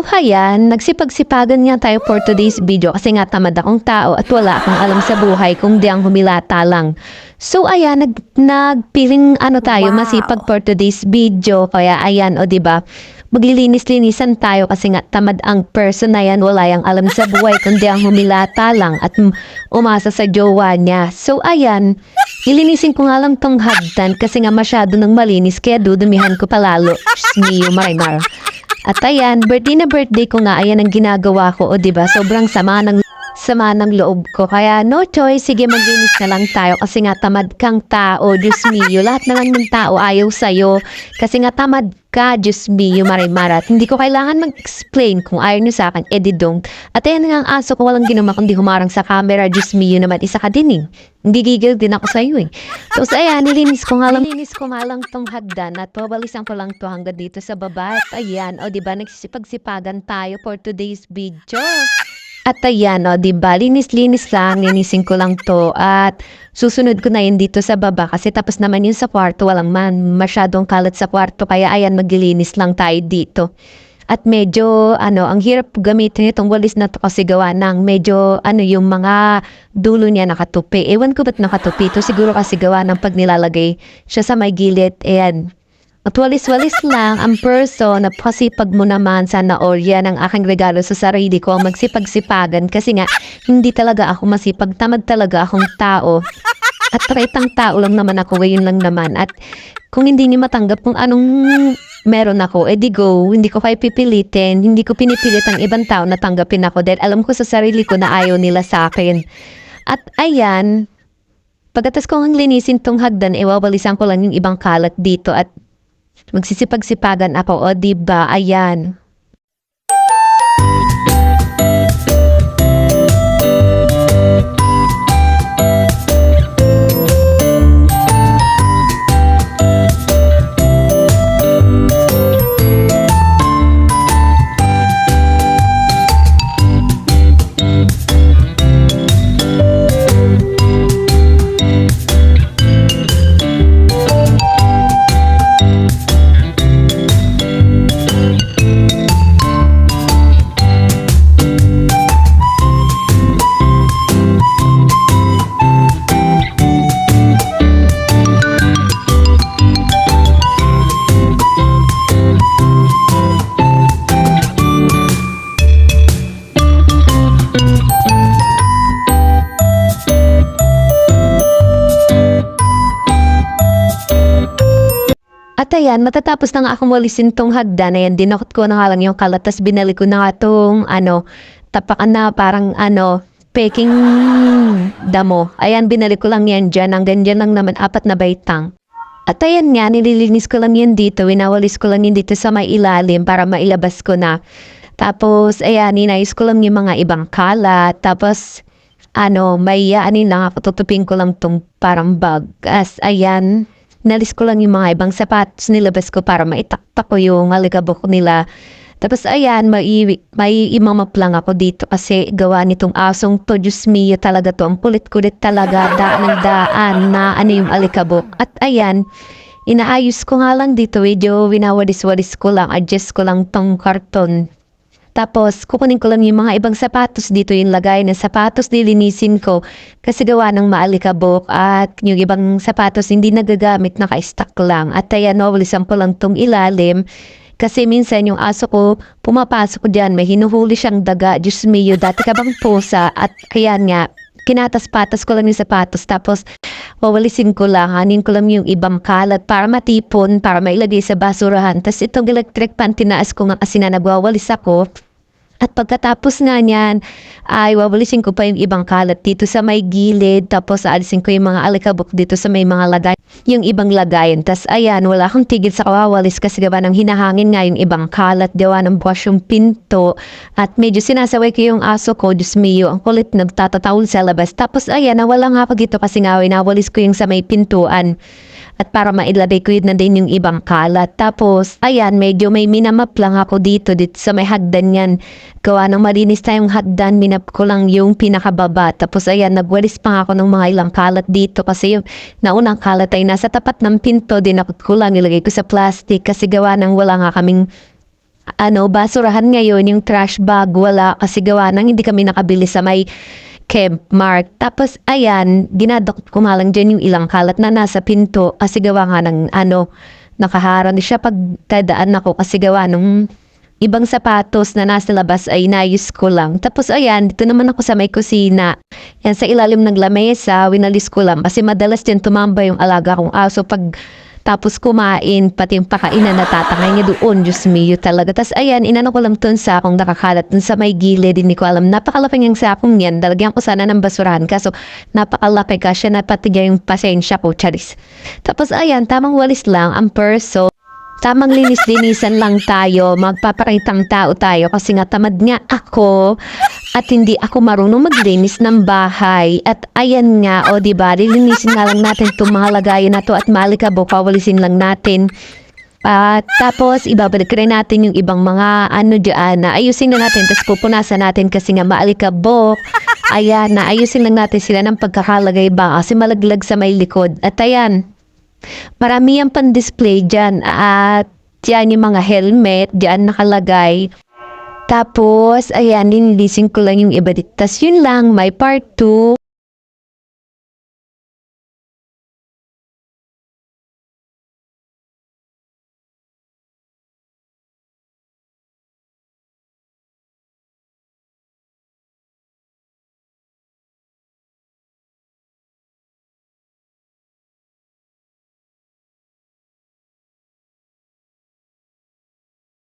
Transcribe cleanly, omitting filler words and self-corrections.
So, hayan, nagsipagsipagan nga tayo for today's video kasi nga tamad akong tao at wala akong alam sa buhay kung di ang humilata lang. So, ayan, nagpiling tayo, masipag for today's video. Kaya, ayan, o diba, maglilinis-linisan tayo kasi nga tamad ang person na yan, wala yang alam sa buhay kundi ang humilata lang at umasa sa jowa niya. So, ayan, ilinisin ko nga lang tong hagdan kasi nga masyado nang malinis kaya dudumihan ko palalo. Miyo Marimar. At ayan, birthday ko nga, ayan ang ginagawa ko, o diba, sobrang sama ng loob ko. Kaya no choice, sige maglinis na lang tayo kasi nga tamad kang tao, Diyos mio, lahat na lang ng tao ayaw sa'yo. Kasi nga tamad ka, Diyos mio, Marimar. At hindi ko kailangan mag-explain kung ayaw nyo sa akin, don't. At ayan nga ang aso ko, walang ginawa kundi humarang sa camera, Diyos mio naman, isa ka din eh. Gigigil din ako sa'yo eh. So, ayan, nilinis ko nga lang tong hagdan at pabalisan ko lang to hanggang dito sa baba. At ayan, o diba, nagsisipag-sipagan tayo for today's video. At ayan, o diba, linis-linis lang, linisin ko lang to at susunod ko na yun dito sa baba kasi tapos naman yun sa kwarto, walang masyadong kalat sa kwarto kaya ayan, maglilinis lang tayo dito. At medyo, ang hirap gamitin itong walis na to kasi gawa ng medyo, yung mga dulo niya nakatupi. Ewan ko ba't nakatupi ito. Siguro kasi gawa ng pag nilalagay siya sa may gilid. Ayan. At walis-walis lang ang person na pasipag mo naman. Sana all yan ang aking regalo sa sarili ko. Ang magsipag-sipagan kasi nga, hindi talaga ako masipag. Tamad talaga akong tao. At traitang tao lang naman ako. Ngayon lang naman. At kung hindi niyo matanggap kung anong meron ako, di go, hindi ko kayo pipilitin, hindi ko pinipilit ang ibang tao na tanggapin ako dahil alam ko sa sarili ko na ayaw nila sa akin. At ayan, pagkatas ko ang linisin tong hagdan, wawalisan ko lang yung ibang kalat dito at magsisipag-sipagan ako, o diba, ayan. At ayan, matatapos na nga akong walisin tong hagdan. Ayan, dinakot ko na nga lang yung kalat. Tapos binalik ko na nga tong, tapakan na parang, peking damo. Ayan, binalik ko lang yan dyan. Hanggang dyan lang naman, 4 na baitang. At ayan nga, nililinis ko lang yan dito. Winawalis ko lang yan dito sa may ilalim para mailabas ko na. Tapos, ayan, ninayos ko lang yung mga ibang kalat. Tapos, may lang ako. Tutupin ko lang tong parang bag. As, ayan, nalis ko lang yung mga ibang sapatos, nilabas ko para maitaktak ko yung alikabok nila. Tapos ayan, may imamaplang ako dito kasi gawa nitong asong to, Diyos mio talaga to. Ang kulit-kulit talaga, daan ng daan na yung alikabok. At ayan, inaayos ko nga lang dito, video, winawalis-walis ko lang, adjust ko lang tong karton. Tapos, kukunin ko lang yung mga ibang sapatos dito, yung lagay ng sapatos, nilinisin ko kasi gawa ng maalikabok at yung ibang sapatos hindi nagagamit, naka-stack lang. At ayan, walisan ko lang tong ilalim kasi minsan yung aso ko, pumapasok ko dyan, may hinuhuli siyang daga, Diyos mio, dati ka bang pusa? At ayan nga, kinatas-patas ko lang yung sapatos, tapos wawalisin ko lang, hanin ko lang yung ibang kalat para matipon, para mailagay sa basurahan. Tapos itong electric pan, tinaas ko nga kasi na nagwawalis ako. At pagkatapos nga niyan, ay wawalisin ko pa yung ibang kalat dito sa may gilid. Tapos aalisin ko yung mga alikabok dito sa may mga lagay, yung ibang lagayan. Tapos ayan, wala akong tigil sa kawawalis kasi gawa ng hinahangin nga yung ibang kalat. Gawa ng bukas yung pinto. At medyo sinasaway ko yung aso ko, Diyos mio, ang kulit nagtatatawol sa labas. Tapos ayan, nawala nga ako dito kasi nga winawalis ko yung sa may pintuan. At para mailagay ko yun na din yung ibang kalat. Tapos, ayan, medyo may minamap lang ako dito sa may hagdan yan. Gawa ng malinis tayong hagdan, minap ko lang yung pinakababa. Tapos, ayan, nagwalis pa ako ng mga ilang kalat dito. Kasi yung naunang kalat ay nasa tapat ng pinto, dinakot ko lang, nilagay ko sa plastic. Kasi gawa ng wala nga kaming basurahan ngayon, yung trash bag, wala kasi gawa nang hindi kami nakabili sa may Camp Mark. Tapos, ayan, dinadok ko nga lang dyan yung ilang kalat na nasa pinto kasi gawa nga ng nakaharang siya pag tadaan ako kasi gawa nung ibang sapatos na nasa labas ay inayos ko lang. Tapos ayan, dito naman ako sa may kusina. Yan sa ilalim ng lamesa, winalis ko lang. Kasi madalas din tumambay yung alaga kong aso pag tapos kumain, pati yung pakainan natatangay niya doon. Diyos mio talaga. Tapos ayan, inano ko lang dun sa akong nakakalat dun sa may gilid. Hindi ko alam, napakalapang yung sakong yan. Dalagyan ko sana ng basurahan. Kaso napakalaki ka siya, napatigay yung pasensya ko, charis. Tapos ayan, tamang walis lang ang perso. Tamang linis-linisan lang tayo, magpaparitang tao tayo kasi nga tamad nga ako at hindi ako marunong maglinis ng bahay. At ayan nga, o diba, lilinisin nga lang natin itong mga lagayan na to at malikabok, pawalisin lang natin. Tapos ibabalik rin natin yung ibang mga dyan na ayusin na natin, tapos pupunasan natin kasi nga maalikabok. Ayan, na ayusin lang natin sila ng pagkakalagay ba kasi malaglag sa may likod. At ayan, marami ang pan-display dyan at yan yung mga helmet dyan nakalagay. Tapos, ayan, linilisin ko lang yung iba dito. Tas yun lang, may part 2.